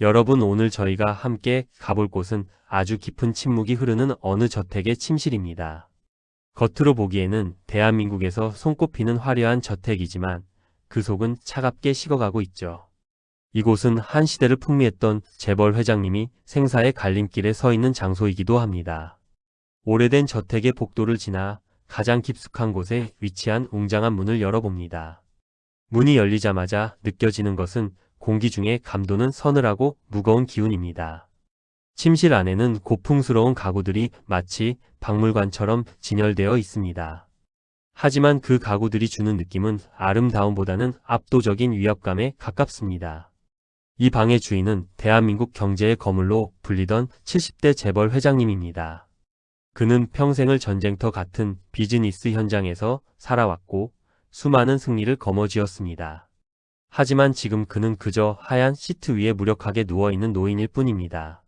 여러분, 오늘 저희가 함께 가볼 곳은 아주 깊은 침묵이 흐르는 어느 저택의 침실입니다. 겉으로 보기에는 대한민국에서 손꼽히는 화려한 저택이지만 그 속은 차갑게 식어가고 있죠. 이곳은 한 시대를 풍미했던 재벌 회장님이 생사의 갈림길에 서 있는 장소이기도 합니다. 오래된 저택의 복도를 지나 가장 깊숙한 곳에 위치한 웅장한 문을 열어봅니다. 문이 열리자마자 느껴지는 것은 공기 중에 감도는 서늘하고 무거운 기운입니다. 침실 안에는 고풍스러운 가구들이 마치 박물관처럼 진열되어 있습니다. 하지만 그 가구들이 주는 느낌은 아름다움보다는 압도적인 위압감에 가깝습니다. 이 방의 주인은 대한민국 경제의 거물로 불리던 70대 재벌 회장님입니다. 그는 평생을 전쟁터 같은 비즈니스 현장에서 살아왔고 수많은 승리를 거머쥐었습니다. 하지만 지금 그는 그저 하얀 시트 위에 무력하게 누워있는 노인일 뿐입니다.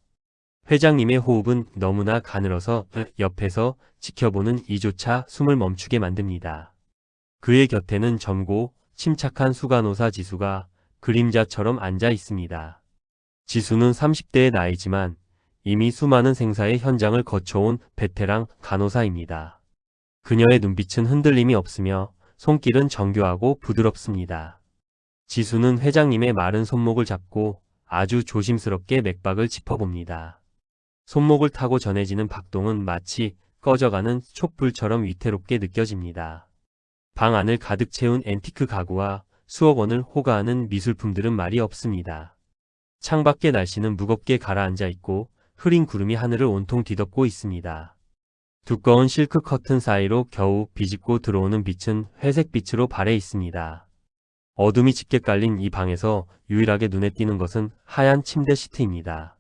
회장님의 호흡은 너무나 가늘어서 옆에서 지켜보는 이조차 숨을 멈추게 만듭니다. 그의 곁에는 젊고 침착한 수간호사 지수가 그림자처럼 앉아 있습니다. 지수는 30대의 나이지만 이미 수많은 생사의 현장을 거쳐온 베테랑 간호사입니다. 그녀의 눈빛은 흔들림이 없으며 손길은 정교하고 부드럽습니다. 지수는 회장님의 마른 손목을 잡고 아주 조심스럽게 맥박을 짚어봅니다. 손목을 타고 전해지는 박동은 마치 꺼져가는 촛불처럼 위태롭게 느껴집니다. 방 안을 가득 채운 앤티크 가구와 수억 원을 호가하는 미술품들은 말이 없습니다. 창밖의 날씨는 무겁게 가라앉아 있고 흐린 구름이 하늘을 온통 뒤덮고 있습니다. 두꺼운 실크 커튼 사이로 겨우 비집고 들어오는 빛은 회색빛으로 발해 있습니다. 어둠이 짙게 깔린 이 방에서 유일하게 눈에 띄는 것은 하얀 침대 시트입니다.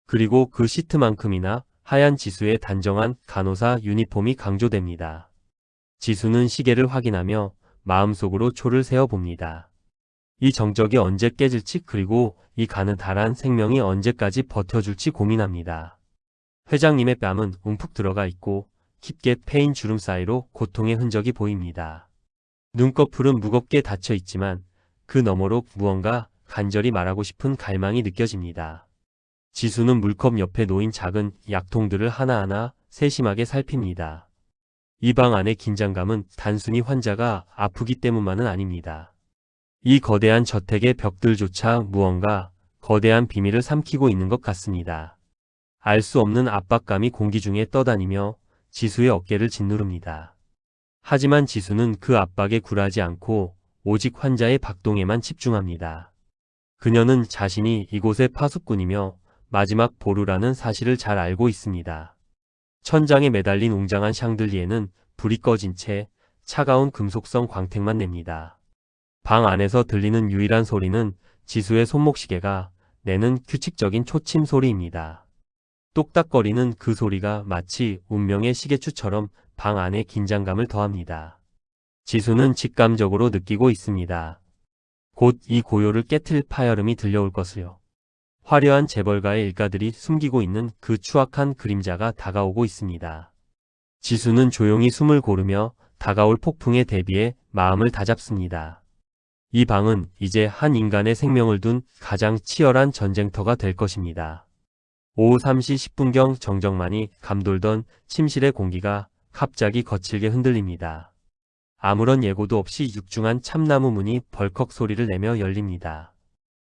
그리고 그 시트만큼이나 하얀 지수의 단정한 간호사 유니폼이 강조됩니다. 지수는 시계를 확인하며 마음속으로 초를 세어봅니다. 이 정적이 언제 깨질지, 그리고 이 가느다란 생명이 언제까지 버텨줄지 고민합니다. 회장님의 뺨은 움푹 들어가 있고 깊게 패인 주름 사이로 고통의 흔적이 보입니다. 눈꺼풀은 무겁게 닫혀 있지만 그 너머로 무언가 간절히 말하고 싶은 갈망이 느껴집니다. 지수는 물컵 옆에 놓인 작은 약통들을 하나하나 세심하게 살핍니다. 이 방 안의 긴장감은 단순히 환자가 아프기 때문만은 아닙니다. 이 거대한 저택의 벽들조차 무언가 거대한 비밀을 삼키고 있는 것 같습니다. 알 수 없는 압박감이 공기 중에 떠다니며 지수의 어깨를 짓누릅니다. 하지만 지수는 그 압박에 굴하지 않고 오직 환자의 박동에만 집중합니다. 그녀는 자신이 이곳의 파수꾼이며 마지막 보루라는 사실을 잘 알고 있습니다. 천장에 매달린 웅장한 샹들리에는 불이 꺼진 채 차가운 금속성 광택만 냅니다. 방 안에서 들리는 유일한 소리는 지수의 손목시계가 내는 규칙적인 초침 소리입니다. 똑딱거리는 그 소리가 마치 운명의 시계추처럼 방 안에 긴장감을 더합니다. 지수는 직감적으로 느끼고 있습니다. 곧 이 고요를 깨트릴 파열음이 들려올 것을요. 화려한 재벌가의 일가들이 숨기고 있는 그 추악한 그림자가 다가오고 있습니다. 지수는 조용히 숨을 고르며 다가올 폭풍에 대비해 마음을 다잡습니다. 이 방은 이제 한 인간의 생명을 둔 가장 치열한 전쟁터가 될 것입니다. 오후 3시 10분경 정적만이 감돌던 침실의 공기가 갑자기 거칠게 흔들립니다. 아무런 예고도 없이 육중한 참나무 문이 벌컥 소리를 내며 열립니다.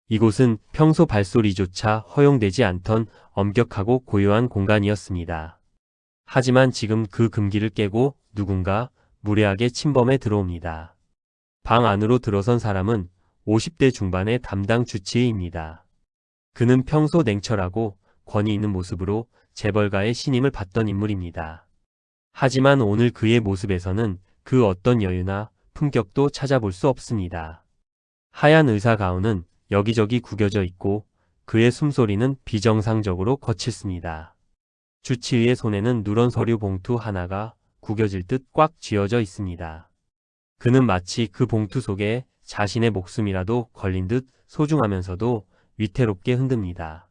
이곳은 평소 발소리조차 허용되지 않던 엄격하고 고요한 공간이었습니다. 하지만 지금 그 금기를 깨고 누군가 무례하게 침범해 들어옵니다. 방 안으로 들어선 사람은 50대 중반의 담당 주치의입니다. 그는 평소 냉철하고 권위 있는 모습으로 재벌가의 신임을 받던 인물입니다. 하지만 오늘 그의 모습에서는 그 어떤 여유나 품격도 찾아볼 수 없습니다. 하얀 의사 가운은 여기저기 구겨져 있고 그의 숨소리는 비정상적으로 거칠습니다. 주치의의 손에는 누런 서류 봉투 하나가 구겨질 듯 꽉 쥐어져 있습니다. 그는 마치 그 봉투 속에 자신의 목숨이라도 걸린 듯 소중하면서도 위태롭게 흔듭니다.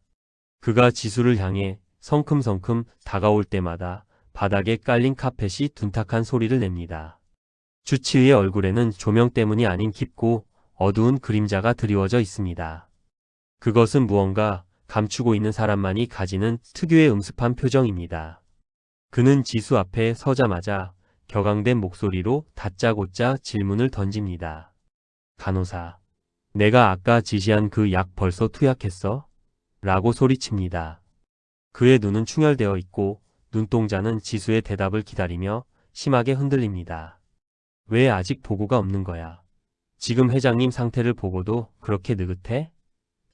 그가 지수를 향해 성큼성큼 다가올 때마다 바닥에 깔린 카펫이 둔탁한 소리를 냅니다. 주치의의 얼굴에는 조명 때문이 아닌 깊고 어두운 그림자가 드리워져 있습니다. 그것은 무언가 감추고 있는 사람만이 가지는 특유의 음습한 표정입니다. 그는 지수 앞에 서자마자 격앙된 목소리로 다짜고짜 질문을 던집니다. 간호사, 내가 아까 지시한 그 약 벌써 투약했어? 라고 소리칩니다. 그의 눈은 충혈되어 있고 눈동자는 지수의 대답을 기다리며 심하게 흔들립니다. 왜 아직 보고가 없는 거야? 지금 회장님 상태를 보고도 그렇게 느긋해?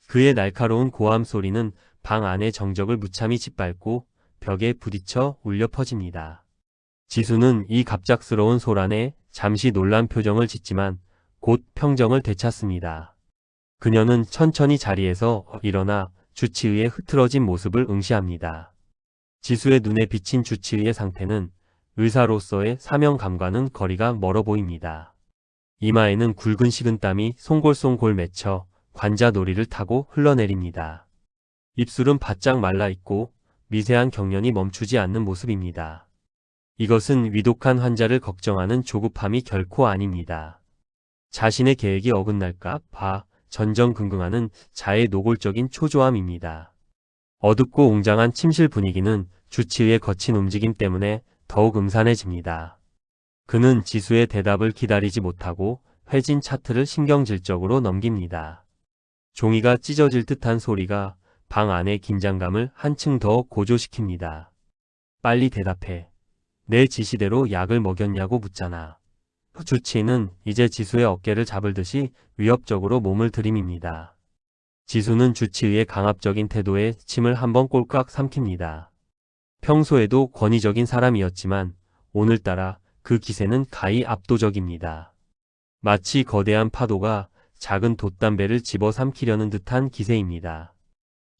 그의 날카로운 고함 소리는 방 안의 정적을 무참히 짓밟고 벽에 부딪혀 울려 퍼집니다. 지수는 이 갑작스러운 소란에 잠시 놀란 표정을 짓지만 곧 평정을 되찾습니다. 그녀는 천천히 자리에서 일어나 주치의의 흐트러진 모습을 응시합니다. 지수의 눈에 비친 주치의의 상태는 의사로서의 사명감과는 거리가 멀어 보입니다. 이마에는 굵은 식은땀이 송골송골 맺혀 관자놀이를 타고 흘러내립니다. 입술은 바짝 말라있고 미세한 경련이 멈추지 않는 모습입니다. 이것은 위독한 환자를 걱정하는 조급함이 결코 아닙니다. 자신의 계획이 어긋날까 봐 전전긍긍하는 자의 노골적인 초조함입니다. 어둡고 웅장한 침실 분위기는 주치의의 거친 움직임 때문에 더욱 음산해집니다. 그는 지수의 대답을 기다리지 못하고 회진 차트를 신경질적으로 넘깁니다. 종이가 찢어질 듯한 소리가 방 안의 긴장감을 한층 더 고조시킵니다. 빨리 대답해. 내 지시대로 약을 먹였냐고 묻잖아. 주치의는 이제 지수의 어깨를 잡을 듯이 위협적으로 몸을 들이밉니다. 지수는 주치의의 강압적인 태도에 침을 한번 꼴깍 삼킵니다. 평소에도 권위적인 사람이었지만 오늘따라 그 기세는 가히 압도적입니다. 마치 거대한 파도가 작은 돛담배를 집어삼키려는 듯한 기세입니다.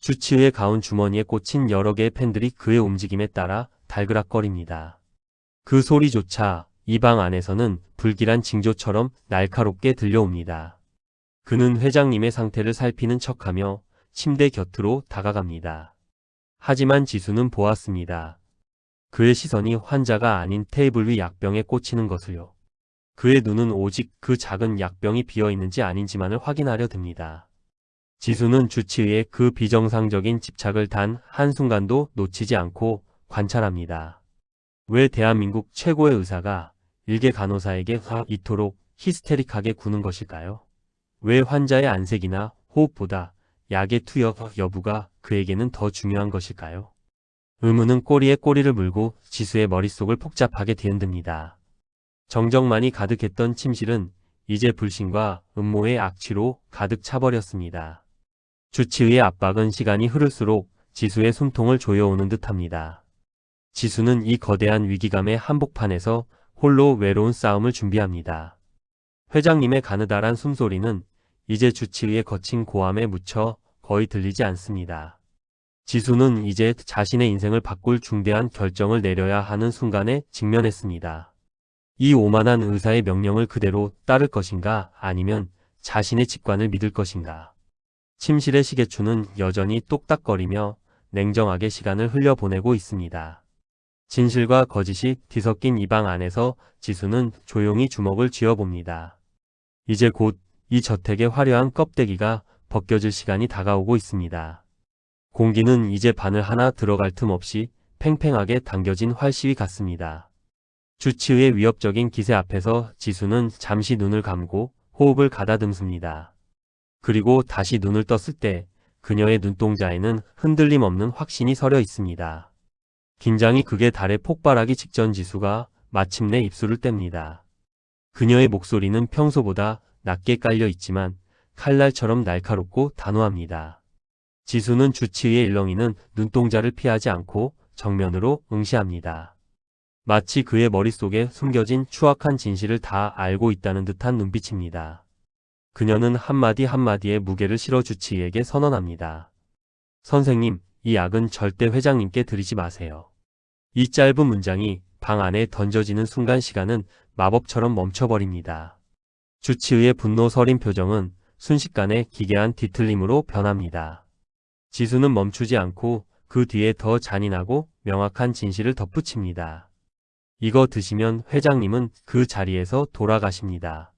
주치의의 가운 주머니에 꽂힌 여러 개의 펜들이 그의 움직임에 따라 달그락거립니다. 그 소리조차 이 방 안에서는 불길한 징조처럼 날카롭게 들려옵니다. 그는 회장님의 상태를 살피는 척하며 침대 곁으로 다가갑니다. 하지만 지수는 보았습니다. 그의 시선이 환자가 아닌 테이블 위 약병에 꽂히는 것을요. 그의 눈은 오직 그 작은 약병이 비어있는지 아닌지만을 확인하려 듭니다. 지수는 주치의의 그 비정상적인 집착을 단 한순간도 놓치지 않고 관찰합니다. 왜 대한민국 최고의 의사가 일개 간호사에게 이토록 히스테릭하게 구는 것일까요? 왜 환자의 안색이나 호흡보다 약의 투여 여부가 그에게는 더 중요한 것일까요? 의문은 꼬리에 꼬리를 물고 지수의 머릿속을 복잡하게 뒤흔듭니다. 정적만이 가득했던 침실은 이제 불신과 음모의 악취로 가득 차버렸습니다. 주치의의 압박은 시간이 흐를수록 지수의 숨통을 조여오는 듯합니다. 지수는 이 거대한 위기감의 한복판에서 홀로 외로운 싸움을 준비합니다. 회장님의 가느다란 숨소리는 이제 주치의의 거친 고함에 묻혀 거의 들리지 않습니다. 지수는 이제 자신의 인생을 바꿀 중대한 결정을 내려야 하는 순간에 직면했습니다. 이 오만한 의사의 명령을 그대로 따를 것인가 아니면 자신의 직관을 믿을 것인가. 침실의 시계추는 여전히 똑딱거리며 냉정하게 시간을 흘려보내고 있습니다. 진실과 거짓이 뒤섞인 이 방 안에서 지수는 조용히 주먹을 쥐어봅니다. 이제 곧 이 저택의 화려한 껍데기가 벗겨질 시간이 다가오고 있습니다. 공기는 이제 바늘 하나 들어갈 틈 없이 팽팽하게 당겨진 활시위 같습니다. 주치의의 위협적인 기세 앞에서 지수는 잠시 눈을 감고 호흡을 가다듬습니다. 그리고 다시 눈을 떴을 때 그녀의 눈동자에는 흔들림 없는 확신이 서려 있습니다. 긴장이 극에 달해 폭발하기 직전 지수가 마침내 입술을 뗍니다. 그녀의 목소리는 평소보다 낮게 깔려 있지만 칼날처럼 날카롭고 단호합니다. 지수는 주치의의 일렁이는 눈동자를 피하지 않고 정면으로 응시합니다. 마치 그의 머릿속에 숨겨진 추악한 진실을 다 알고 있다는 듯한 눈빛입니다. 그녀는 한마디 한마디의 무게를 실어 주치의에게 선언합니다. 선생님, 이 약은 절대 회장님께 드리지 마세요. 이 짧은 문장이 방 안에 던져지는 순간 시간은 마법처럼 멈춰버립니다. 주치의의 분노 서린 표정은 순식간에 기괴한 뒤틀림으로 변합니다. 지수는 멈추지 않고 그 뒤에 더 잔인하고 명확한 진실을 덧붙입니다. 이거 드시면 회장님은 그 자리에서 돌아가십니다.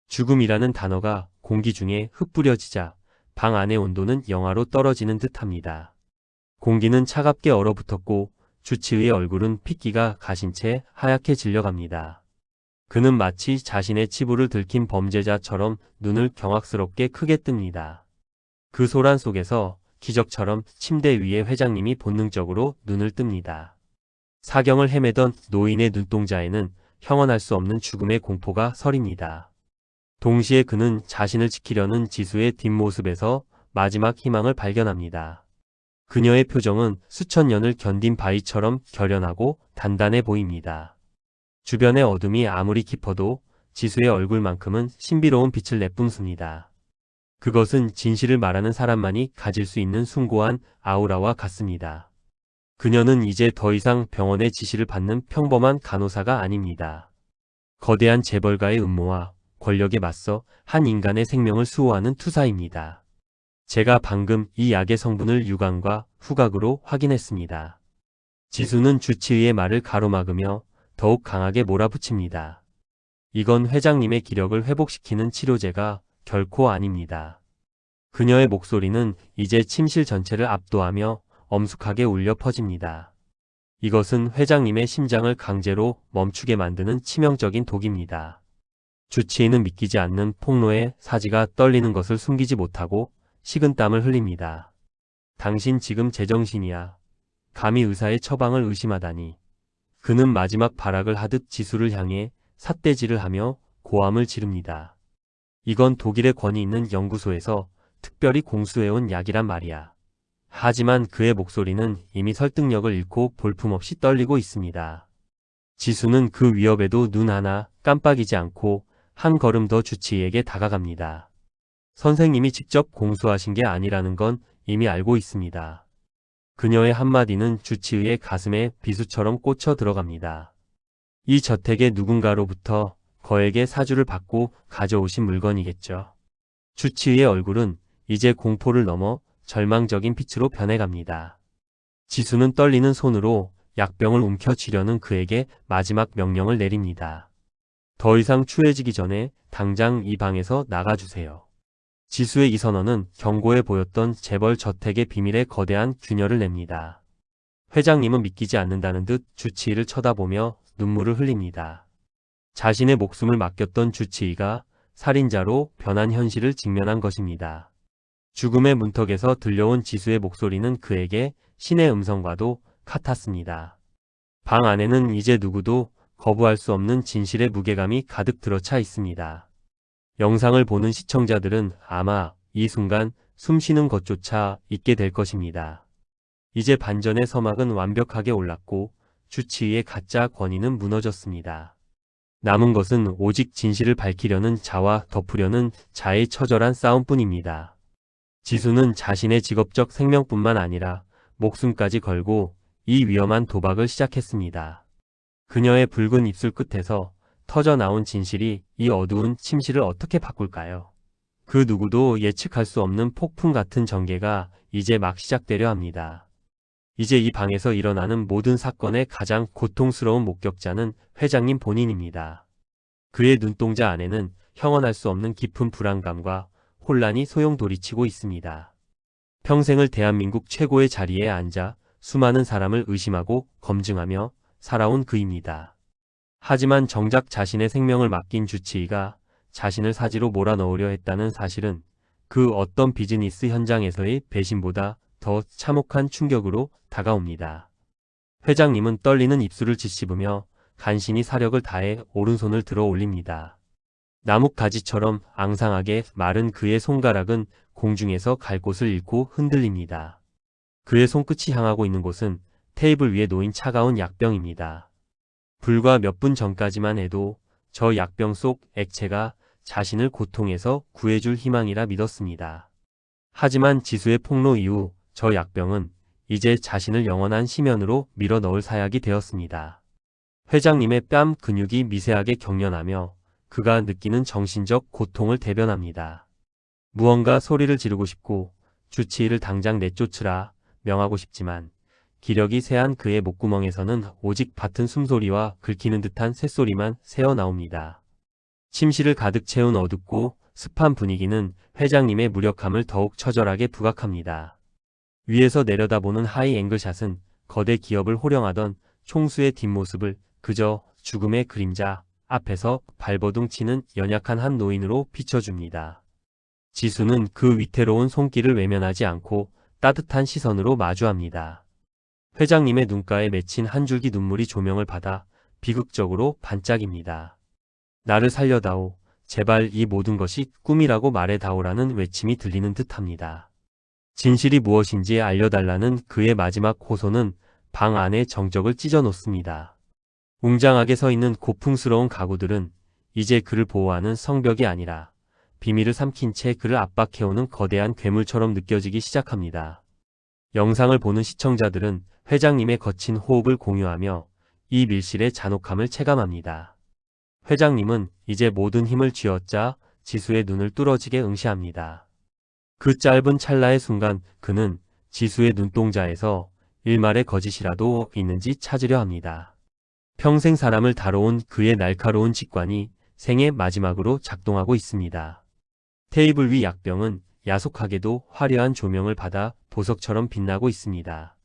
죽음이라는 단어가 공기 중에 흩뿌려지자 방 안의 온도는 영하로 떨어지는 듯합니다. 공기는 차갑게 얼어붙었고 주치의의 얼굴은 핏기가 가신 채 하얗게 질려갑니다. 그는 마치 자신의 치부를 들킨 범죄자처럼 눈을 경악스럽게 크게 뜹니다. 그 소란 속에서 기적처럼 침대 위에 회장님이 본능적으로 눈을 뜹니다. 사경을 헤매던 노인의 눈동자에는 형언할 수 없는 죽음의 공포가 서립니다. 동시에 그는 자신을 지키려는 지수의 뒷모습에서 마지막 희망을 발견합니다. 그녀의 표정은 수천 년을 견딘 바위처럼 결연하고 단단해 보입니다. 주변의 어둠이 아무리 깊어도 지수의 얼굴만큼은 신비로운 빛을 내뿜습니다. 그것은 진실을 말하는 사람만이 가질 수 있는 숭고한 아우라와 같습니다. 그녀는 이제 더 이상 병원의 지시를 받는 평범한 간호사가 아닙니다. 거대한 재벌가의 음모와 권력에 맞서 한 인간의 생명을 수호하는 투사입니다. 제가 방금 이 약의 성분을 육안과 후각으로 확인했습니다. 지수는 주치의의 말을 가로막으며 더욱 강하게 몰아붙입니다. 이건 회장님의 기력을 회복시키는 치료제가 결코 아닙니다. 그녀의 목소리는 이제 침실 전체를 압도하며 엄숙하게 울려 퍼집니다. 이것은 회장님의 심장을 강제로 멈추게 만드는 치명적인 독입니다. 주치의는 믿기지 않는 폭로에 사지가 떨리는 것을 숨기지 못하고 식은땀을 흘립니다. 당신 지금 제정신이야. 감히 의사의 처방을 의심하다니. 그는 마지막 발악을 하듯 지수를 향해 삿대질을 하며 고함을 지릅니다. 이건 독일의 권위 있는 연구소에서 특별히 공수해온 약이란 말이야. 하지만 그의 목소리는 이미 설득력을 잃고 볼품없이 떨리고 있습니다. 지수는 그 위협에도 눈 하나 깜빡이지 않고 한 걸음 더 주치의에게 다가갑니다. 선생님이 직접 공수하신 게 아니라는 건 이미 알고 있습니다. 그녀의 한마디는 주치의의 가슴에 비수처럼 꽂혀 들어갑니다. 이 저택의 누군가로부터 거액의 사주를 받고 가져오신 물건이겠죠. 주치의의 얼굴은 이제 공포를 넘어 절망적인 빛으로 변해갑니다. 지수는 떨리는 손으로 약병을 움켜쥐려는 그에게 마지막 명령을 내립니다. 더 이상 추해지기 전에 당장 이 방에서 나가주세요. 지수의 이 선언은 견고해 보였던 재벌 저택의 비밀에 거대한 균열을 냅니다. 회장님은 믿기지 않는다는 듯 주치의를 쳐다보며 눈물을 흘립니다. 자신의 목숨을 맡겼던 주치의가 살인자로 변한 현실을 직면한 것입니다. 죽음의 문턱에서 들려온 지수의 목소리는 그에게 신의 음성과도 같았습니다. 방 안에는 이제 누구도 거부할 수 없는 진실의 무게감이 가득 들어차 있습니다. 영상을 보는 시청자들은 아마 이 순간 숨쉬는 것조차 잊게 될 것입니다. 이제 반전의 서막은 완벽하게 올랐고 주치의의 가짜 권위는 무너졌습니다. 남은 것은 오직 진실을 밝히려는 자와 덮으려는 자의 처절한 싸움뿐입니다. 지수는 자신의 직업적 생명뿐만 아니라 목숨까지 걸고 이 위험한 도박을 시작했습니다. 그녀의 붉은 입술 끝에서 터져나온 진실이 이 어두운 침실을 어떻게 바꿀까요? 그 누구도 예측할 수 없는 폭풍 같은 전개가 이제 막 시작되려 합니다. 이제 이 방에서 일어나는 모든 사건의 가장 고통스러운 목격자는 회장님 본인입니다. 그의 눈동자 안에는 형언할 수 없는 깊은 불안감과 혼란이 소용돌이치고 있습니다. 평생을 대한민국 최고의 자리에 앉아 수많은 사람을 의심하고 검증하며 살아온 그입니다. 하지만 정작 자신의 생명을 맡긴 주치의가 자신을 사지로 몰아넣으려 했다는 사실은 그 어떤 비즈니스 현장에서의 배신보다 더 참혹한 충격으로 다가옵니다. 회장님은 떨리는 입술을 짓씹으며 간신히 사력을 다해 오른손을 들어 올립니다. 나뭇가지처럼 앙상하게 마른 그의 손가락은 공중에서 갈 곳을 잃고 흔들립니다. 그의 손끝이 향하고 있는 곳은 테이블 위에 놓인 차가운 약병입니다. 불과 몇 분 전까지만 해도 저 약병 속 액체가 자신을 고통에서 구해줄 희망이라 믿었습니다. 하지만 지수의 폭로 이후 저 약병은 이제 자신을 영원한 심연으로 밀어 넣을 사약이 되었습니다. 회장님의 뺨 근육이 미세하게 경련하며 그가 느끼는 정신적 고통을 대변합니다. 무언가 소리를 지르고 싶고 주치의를 당장 내쫓으라 명하고 싶지만 기력이 쇠한 그의 목구멍에서는 오직 밭은 숨소리와 긁히는 듯한 쇳소리만 새어나옵니다. 침실을 가득 채운 어둡고 습한 분위기는 회장님의 무력함을 더욱 처절하게 부각합니다. 위에서 내려다보는 하이 앵글샷은 거대 기업을 호령하던 총수의 뒷모습을 그저 죽음의 그림자 앞에서 발버둥 치는 연약한 한 노인으로 비춰줍니다. 지수는 그 위태로운 손길을 외면하지 않고 따뜻한 시선으로 마주합니다. 회장님의 눈가에 맺힌 한 줄기 눈물이 조명을 받아 비극적으로 반짝입니다. 나를 살려다오. 제발 이 모든 것이 꿈이라고 말해다오라는 외침이 들리는 듯합니다. 진실이 무엇인지 알려달라는 그의 마지막 호소는 방 안의 정적을 찢어놓습니다. 웅장하게 서 있는 고풍스러운 가구들은 이제 그를 보호하는 성벽이 아니라 비밀을 삼킨 채 그를 압박해오는 거대한 괴물처럼 느껴지기 시작합니다. 영상을 보는 시청자들은 회장님의 거친 호흡을 공유하며 이 밀실의 잔혹함을 체감합니다. 회장님은 이제 모든 힘을 쥐어짜 지수의 눈을 뚫어지게 응시합니다. 그 짧은 찰나의 순간 그는 지수의 눈동자에서 일말의 거짓이라도 있는지 찾으려 합니다. 평생 사람을 다뤄온 그의 날카로운 직관이 생애 마지막으로 작동하고 있습니다. 테이블 위 약병은 야속하게도 화려한 조명을 받아 보석처럼 빛나고 있습니다.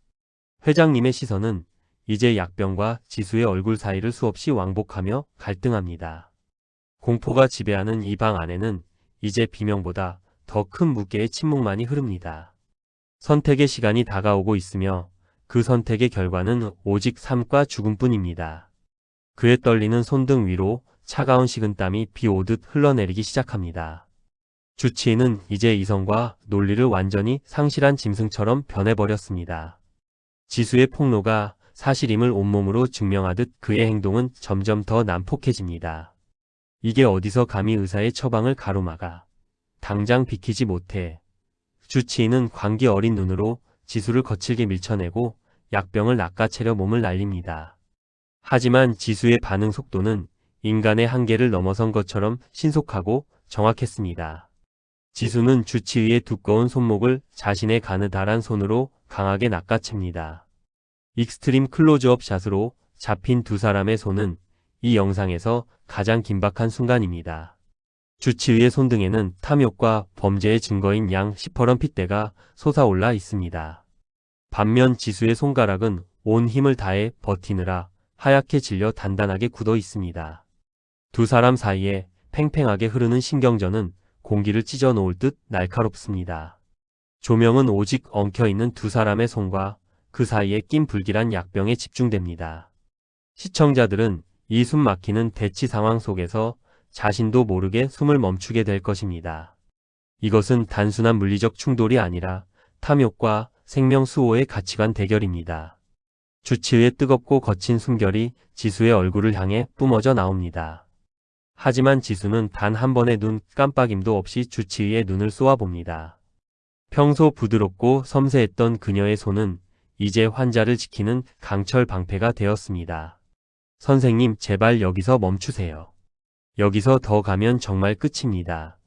회장님의 시선은 이제 약병과 지수의 얼굴 사이를 수없이 왕복하며 갈등합니다. 공포가 지배하는 이 방 안에는 이제 비명보다 더 큰 무게의 침묵만이 흐릅니다. 선택의 시간이 다가오고 있으며 그 선택의 결과는 오직 삶과 죽음뿐입니다. 그의 떨리는 손등 위로 차가운 식은땀이 비 오듯 흘러내리기 시작합니다. 주치의는 이제 이성과 논리를 완전히 상실한 짐승처럼 변해버렸습니다. 지수의 폭로가 사실임을 온몸으로 증명하듯 그의 행동은 점점 더 난폭해집니다. 이게 어디서 감히 의사의 처방을 가로막아. 당장 비키지 못해. 주치의는 광기 어린 눈으로 지수를 거칠게 밀쳐내고 약병을 낚아채려 몸을 날립니다. 하지만 지수의 반응 속도는 인간의 한계를 넘어선 것처럼 신속하고 정확했습니다. 지수는 주치의의 두꺼운 손목을 자신의 가느다란 손으로 강하게 낚아챕니다. 익스트림 클로즈업 샷으로 잡힌 두 사람의 손은 이 영상에서 가장 긴박한 순간입니다. 주치의의 손등에는 탐욕과 범죄의 증거인 양 시퍼런 핏대가 솟아올라 있습니다. 반면 지수의 손가락은 온 힘을 다해 버티느라 하얗게 질려 단단하게 굳어 있습니다. 두 사람 사이에 팽팽하게 흐르는 신경전은 공기를 찢어 놓을 듯 날카롭습니다. 조명은 오직 엉켜있는 두 사람의 손과 그 사이에 낀 불길한 약병에 집중됩니다. 시청자들은 이 숨 막히는 대치 상황 속에서 자신도 모르게 숨을 멈추게 될 것입니다. 이것은 단순한 물리적 충돌이 아니라 탐욕과 생명 수호의 가치관 대결입니다. 주치의의 뜨겁고 거친 숨결이 지수의 얼굴을 향해 뿜어져 나옵니다. 하지만 지수는 단 한 번의 눈 깜빡임도 없이 주치의의 눈을 쏘아봅니다. 평소 부드럽고 섬세했던 그녀의 손은 이제 환자를 지키는 강철 방패가 되었습니다. 선생님, 제발 여기서 멈추세요. 여기서 더 가면 정말 끝입니다.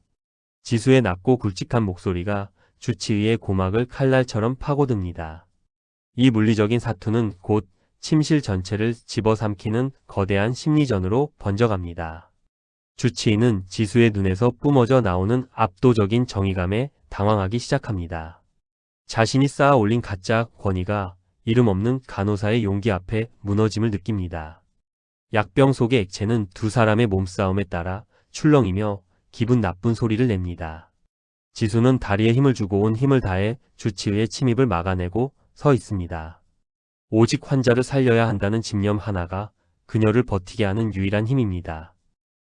지수의 낮고 굵직한 목소리가 주치의의 고막을 칼날처럼 파고듭니다. 이 물리적인 사투는 곧 침실 전체를 집어삼키는 거대한 심리전으로 번져갑니다. 주치의는 지수의 눈에서 뿜어져 나오는 압도적인 정의감에 당황하기 시작합니다. 자신이 쌓아 올린 가짜 권위가 이름 없는 간호사의 용기 앞에 무너짐을 느낍니다. 약병 속의 액체는 두 사람의 몸싸움에 따라 출렁이며 기분 나쁜 소리를 냅니다. 지수는 다리에 힘을 주고 온 힘을 다해 주치의의 침입을 막아내고 서 있습니다. 오직 환자를 살려야 한다는 집념 하나가 그녀를 버티게 하는 유일한 힘입니다.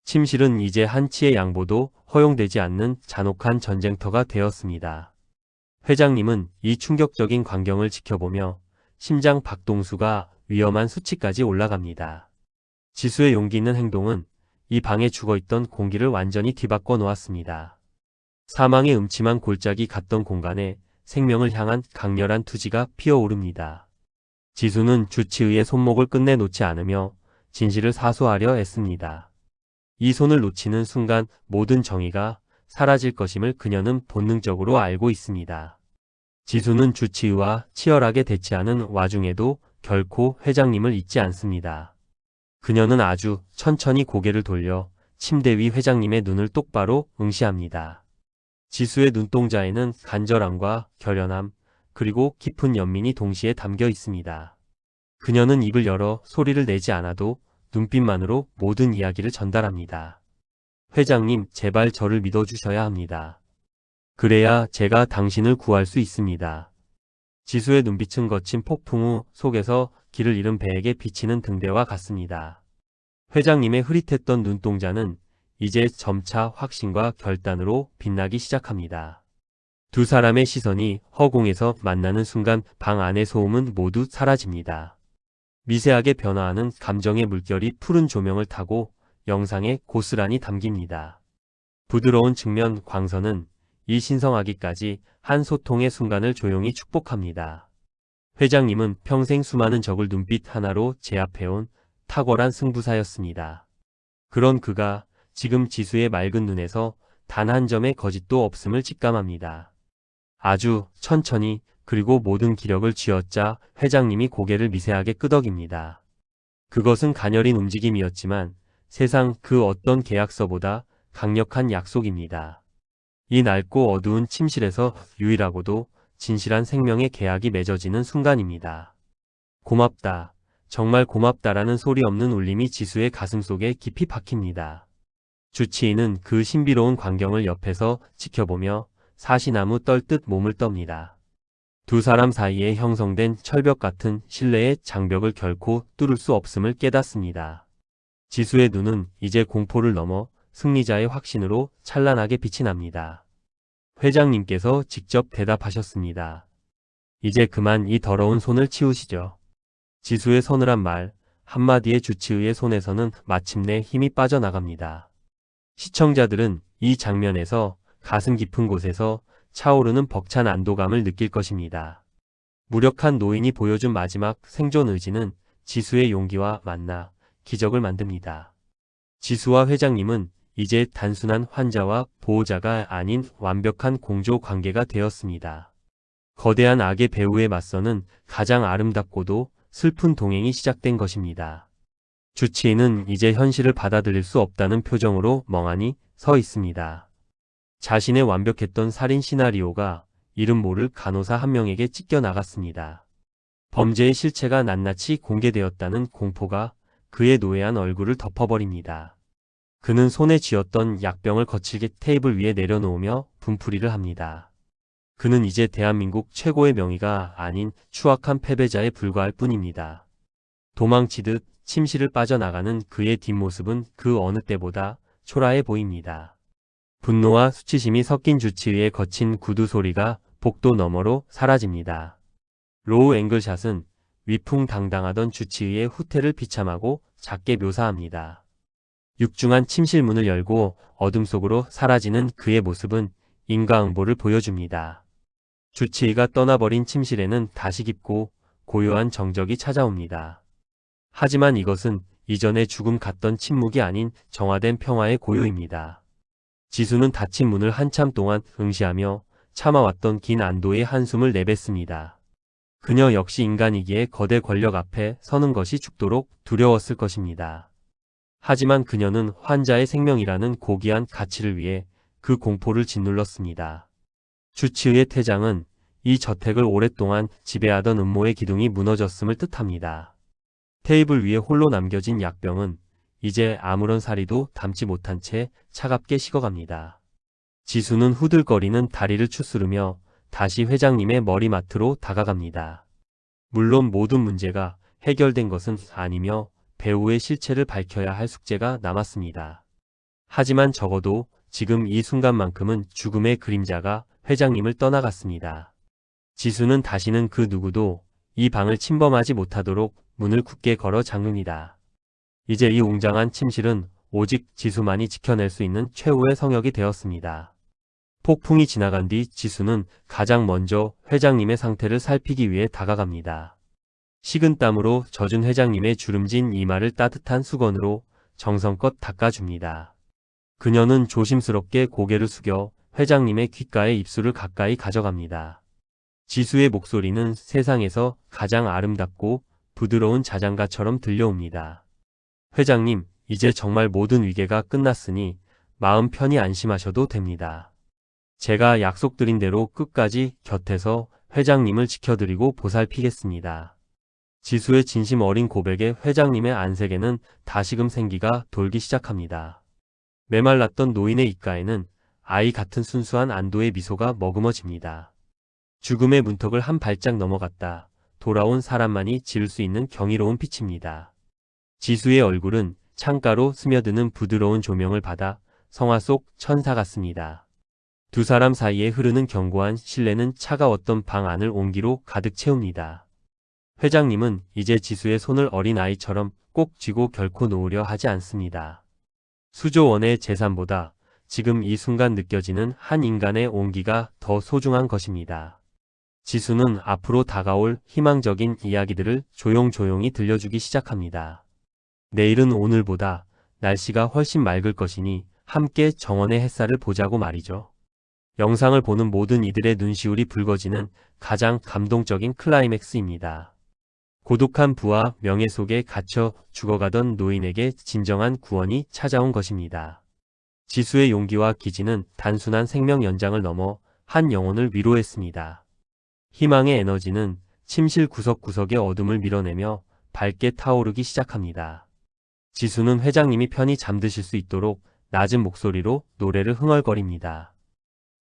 침실은 이제 한치의 양보도 허용되지 않는 잔혹한 전쟁터가 되었습니다. 회장님은 이 충격적인 광경을 지켜보며 심장 박동수가 위험한 수치까지 올라갑니다. 지수의 용기 있는 행동은 이 방에 죽어있던 공기를 완전히 뒤바꿔 놓았습니다. 사망의 음침한 골짜기 같던 공간에 생명을 향한 강렬한 투지가 피어오릅니다. 지수는 주치의의 손목을 끝내 놓지 않으며 진실을 사수하려 애씁니다. 이 손을 놓치는 순간 모든 정의가 사라질 것임을 그녀는 본능적으로 알고 있습니다. 지수는 주치의와 치열하게 대치하는 와중에도 결코 회장님을 잊지 않습니다. 그녀는 아주 천천히 고개를 돌려 침대 위 회장님의 눈을 똑바로 응시합니다. 지수의 눈동자에는 간절함과 결연함, 그리고 깊은 연민이 동시에 담겨 있습니다. 그녀는 입을 열어 소리를 내지 않아도 눈빛만으로 모든 이야기를 전달합니다. 회장님, 제발 저를 믿어주셔야 합니다. 그래야 제가 당신을 구할 수 있습니다. 지수의 눈빛은 거친 폭풍우 속에서 길을 잃은 배에게 비치는 등대와 같습니다. 회장님의 흐릿했던 눈동자는 이제 점차 확신과 결단으로 빛나기 시작합니다. 두 사람의 시선이 허공에서 만나는 순간 방 안의 소음은 모두 사라집니다. 미세하게 변화하는 감정의 물결이 푸른 조명을 타고 영상에 고스란히 담깁니다. 부드러운 측면 광선은 이 신성하기까지 한 소통의 순간을 조용히 축복합니다. 회장님은 평생 수많은 적을 눈빛 하나로 제압해온 탁월한 승부사였습니다. 그런 그가 지금 지수의 맑은 눈에서 단 한 점의 거짓도 없음을 직감합니다. 아주 천천히, 그리고 모든 기력을 쥐어짜 회장님이 고개를 미세하게 끄덕입니다. 그것은 가녀린 움직임이었지만 세상 그 어떤 계약서보다 강력한 약속입니다. 이 낡고 어두운 침실에서 유일하고도 진실한 생명의 계약이 맺어지는 순간입니다. 고맙다. 정말 고맙다라는 소리 없는 울림이 지수의 가슴속에 깊이 박힙니다. 주치의는 그 신비로운 광경을 옆에서 지켜보며 사시나무 떨듯 몸을 떱니다. 두 사람 사이에 형성된 철벽 같은 신뢰의 장벽을 결코 뚫을 수 없음을 깨닫습니다. 지수의 눈은 이제 공포를 넘어 승리자의 확신으로 찬란하게 빛이 납니다. 회장님께서 직접 대답하셨습니다. 이제 그만 이 더러운 손을 치우시죠. 지수의 서늘한 말 한마디에 주치의의 손에서는 마침내 힘이 빠져나갑니다. 시청자들은 이 장면에서 가슴 깊은 곳에서 차오르는 벅찬 안도감을 느낄 것입니다. 무력한 노인이 보여준 마지막 생존 의지는 지수의 용기와 만나 기적을 만듭니다. 지수와 회장님은 이제 단순한 환자와 보호자가 아닌 완벽한 공조 관계가 되었습니다. 거대한 악의 배후에 맞서는 가장 아름답고도 슬픈 동행이 시작된 것입니다. 주치의는 이제 현실을 받아들일 수 없다는 표정으로 멍하니 서 있습니다. 자신의 완벽했던 살인 시나리오가 이름 모를 간호사 한 명에게 찢겨 나갔습니다. 범죄의 실체가 낱낱이 공개되었다는 공포가 그의 노예한 얼굴을 덮어버립니다. 그는 손에 쥐었던 약병을 거칠게 테이블 위에 내려놓으며 분풀이를 합니다. 그는 이제 대한민국 최고의 명의가 아닌 추악한 패배자에 불과할 뿐입니다. 도망치듯 침실을 빠져나가는 그의 뒷모습은 그 어느 때보다 초라해 보입니다. 분노와 수치심이 섞인 주치의의 거친 구두 소리가 복도 너머로 사라집니다. 로우 앵글샷은 위풍당당하던 주치의의 후퇴를 비참하고 작게 묘사합니다. 육중한 침실 문을 열고 어둠 속으로 사라지는 그의 모습은 인과응보를 보여줍니다. 주치의가 떠나버린 침실에는 다시 깊고 고요한 정적이 찾아옵니다. 하지만 이것은 이전의 죽음 같던 침묵이 아닌 정화된 평화의 고요입니다. 지수는 닫힌 문을 한참 동안 응시하며 참아왔던 긴 안도의 한숨을 내뱉습니다. 그녀 역시 인간이기에 거대 권력 앞에 서는 것이 죽도록 두려웠을 것입니다. 하지만 그녀는 환자의 생명이라는 고귀한 가치를 위해 그 공포를 짓눌렀습니다. 주치의의 퇴장은 이 저택을 오랫동안 지배하던 음모의 기둥이 무너졌음을 뜻합니다. 테이블 위에 홀로 남겨진 약병은 이제 아무런 사리도 담지 못한 채 차갑게 식어갑니다. 지수는 후들거리는 다리를 추스르며 다시 회장님의 머리맡으로 다가갑니다. 물론 모든 문제가 해결된 것은 아니며 배우의 실체를 밝혀야 할 숙제가 남았습니다. 하지만 적어도 지금 이 순간만큼은 죽음의 그림자가 회장님을 떠나갔습니다. 지수는 다시는 그 누구도 이 방을 침범하지 못하도록 문을 굳게 걸어 잠깁니다. 이제 이 웅장한 침실은 오직 지수만이 지켜낼 수 있는 최후의 성역이 되었습니다. 폭풍이 지나간 뒤 지수는 가장 먼저 회장님의 상태를 살피기 위해 다가갑니다. 식은 땀으로 젖은 회장님의 주름진 이마를 따뜻한 수건으로 정성껏 닦아줍니다. 그녀는 조심스럽게 고개를 숙여 회장님의 귓가에 입술을 가까이 가져갑니다. 지수의 목소리는 세상에서 가장 아름답고 부드러운 자장가처럼 들려옵니다. 회장님, 이제 정말 모든 위계가 끝났으니 마음 편히 안심하셔도 됩니다. 제가 약속드린 대로 끝까지 곁에서 회장님을 지켜드리고 보살피겠습니다. 지수의 진심 어린 고백에 회장님의 안색에는 다시금 생기가 돌기 시작합니다. 메말랐던 노인의 입가에는 아이 같은 순수한 안도의 미소가 머금어집니다. 죽음의 문턱을 한 발짝 넘어갔다. 돌아온 사람만이 지을 수 있는 경이로운 빛입니다. 지수의 얼굴은 창가로 스며드는 부드러운 조명을 받아 성화 속 천사 같습니다. 두 사람 사이에 흐르는 견고한 신뢰는 차가웠던 방 안을 온기로 가득 채웁니다. 회장님은 이제 지수의 손을 어린아이처럼 꼭 쥐고 결코 놓으려 하지 않습니다. 수조 원의 재산보다 지금 이 순간 느껴지는 한 인간의 온기가 더 소중한 것입니다. 지수는 앞으로 다가올 희망적인 이야기들을 조용조용히 들려주기 시작합니다. 내일은 오늘보다 날씨가 훨씬 맑을 것이니 함께 정원의 햇살을 보자고 말이죠. 영상을 보는 모든 이들의 눈시울이 붉어지는 가장 감동적인 클라이맥스입니다. 고독한 부와 명예 속에 갇혀 죽어가던 노인에게 진정한 구원이 찾아온 것입니다. 지수의 용기와 기지는 단순한 생명 연장을 넘어 한 영혼을 위로했습니다. 희망의 에너지는 침실 구석구석의 어둠을 밀어내며 밝게 타오르기 시작합니다. 지수는 회장님이 편히 잠드실 수 있도록 낮은 목소리로 노래를 흥얼거립니다.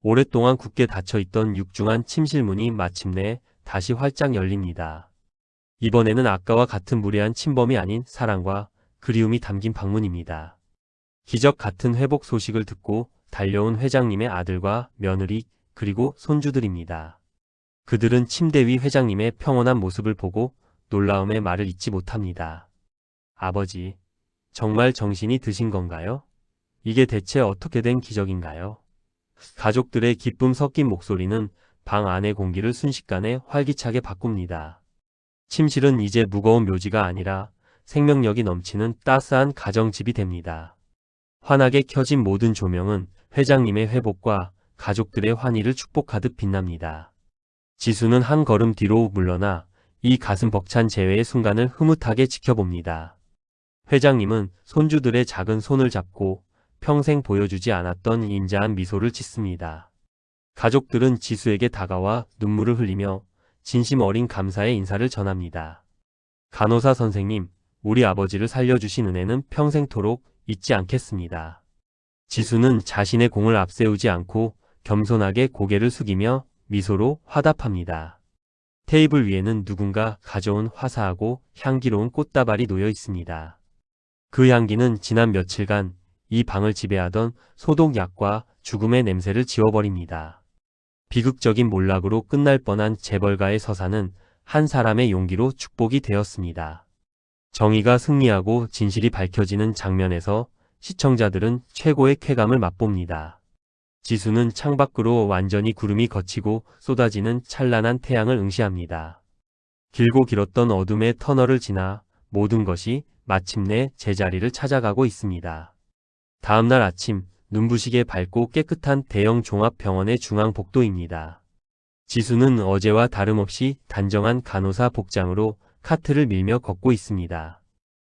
오랫동안 굳게 닫혀있던 육중한 침실 문이 마침내 다시 활짝 열립니다. 이번에는 아까와 같은 무례한 침범이 아닌 사랑과 그리움이 담긴 방문입니다. 기적 같은 회복 소식을 듣고 달려온 회장님의 아들과 며느리 그리고 손주들입니다. 그들은 침대 위 회장님의 평온한 모습을 보고 놀라움의 말을 잇지 못합니다. 아버지, 정말 정신이 드신 건가요? 이게 대체 어떻게 된 기적인가요? 가족들의 기쁨 섞인 목소리는 방 안의 공기를 순식간에 활기차게 바꿉니다. 침실은 이제 무거운 묘지가 아니라 생명력이 넘치는 따스한 가정집이 됩니다. 환하게 켜진 모든 조명은 회장님의 회복과 가족들의 환희를 축복하듯 빛납니다. 지수는 한 걸음 뒤로 물러나 이 가슴 벅찬 재회의 순간을 흐뭇하게 지켜봅니다. 회장님은 손주들의 작은 손을 잡고 평생 보여주지 않았던 인자한 미소를 짓습니다. 가족들은 지수에게 다가와 눈물을 흘리며 진심 어린 감사의 인사를 전합니다. 간호사 선생님, 우리 아버지를 살려주신 은혜는 평생토록 잊지 않겠습니다. 지수는 자신의 공을 앞세우지 않고 겸손하게 고개를 숙이며 미소로 화답합니다. 테이블 위에는 누군가 가져온 화사하고 향기로운 꽃다발이 놓여 있습니다. 그 향기는 지난 며칠간 이 방을 지배하던 소독약과 죽음의 냄새를 지워버립니다. 비극적인 몰락으로 끝날 뻔한 재벌가의 서사는 한 사람의 용기로 축복이 되었습니다. 정의가 승리하고 진실이 밝혀지는 장면에서 시청자들은 최고의 쾌감을 맛봅니다. 지수는 창밖으로 완전히 구름이 걷히고 쏟아지는 찬란한 태양을 응시합니다. 길고 길었던 어둠의 터널을 지나 모든 것이 마침내 제자리를 찾아가고 있습니다. 다음날 아침, 눈부시게 밝고 깨끗한 대형 종합병원의 중앙 복도입니다. 지수는 어제와 다름없이 단정한 간호사 복장으로 카트를 밀며 걷고 있습니다.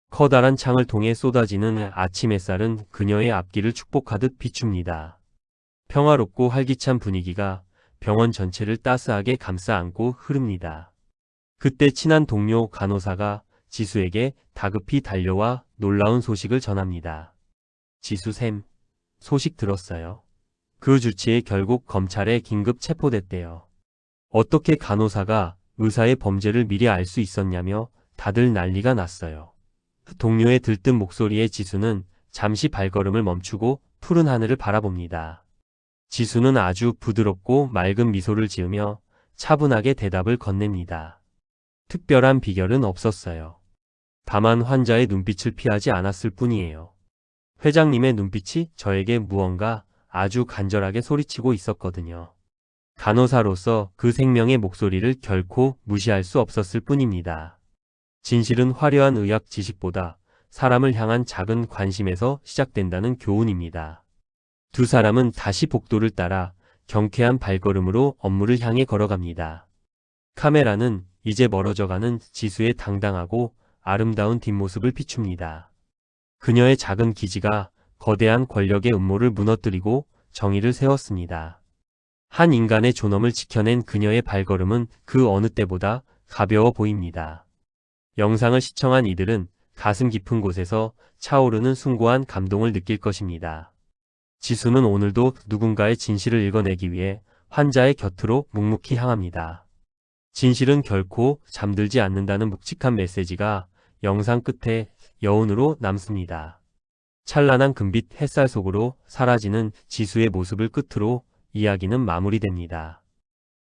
커다란 창을 통해 쏟아지는 아침 햇살은 그녀의 앞길을 축복하듯 비춥니다. 평화롭고 활기찬 분위기가 병원 전체를 따스하게 감싸 안고 흐릅니다. 그때 친한 동료 간호사가 지수에게 다급히 달려와 놀라운 소식을 전합니다. 지수쌤, 소식 들었어요. 그 주치의 결국 검찰에 긴급 체포됐대요. 어떻게 간호사가 의사의 범죄를 미리 알 수 있었냐며 다들 난리가 났어요. 동료의 들뜬 목소리에 지수는 잠시 발걸음을 멈추고 푸른 하늘을 바라봅니다. 지수는 아주 부드럽고 맑은 미소를 지으며 차분하게 대답을 건넵니다. 특별한 비결은 없었어요. 다만 환자의 눈빛을 피하지 않았을 뿐이에요. 회장님의 눈빛이 저에게 무언가 아주 간절하게 소리치고 있었거든요. 간호사로서 그 생명의 목소리를 결코 무시할 수 없었을 뿐입니다. 진실은 화려한 의학 지식보다 사람을 향한 작은 관심에서 시작된다는 교훈입니다. 두 사람은 다시 복도를 따라 경쾌한 발걸음으로 업무를 향해 걸어갑니다. 카메라는 이제 멀어져가는 지수의 당당하고 아름다운 뒷모습을 비춥니다. 그녀의 작은 기지가 거대한 권력의 음모를 무너뜨리고 정의를 세웠습니다. 한 인간의 존엄을 지켜낸 그녀의 발걸음은 그 어느 때보다 가벼워 보입니다. 영상을 시청한 이들은 가슴 깊은 곳에서 차오르는 숭고한 감동을 느낄 것입니다. 지수는 오늘도 누군가의 진실을 읽어내기 위해 환자의 곁으로 묵묵히 향합니다. 진실은 결코 잠들지 않는다는 묵직한 메시지가 영상 끝에 여운으로 남습니다. 찬란한 금빛 햇살 속으로 사라지는 지수의 모습을 끝으로 이야기는 마무리됩니다.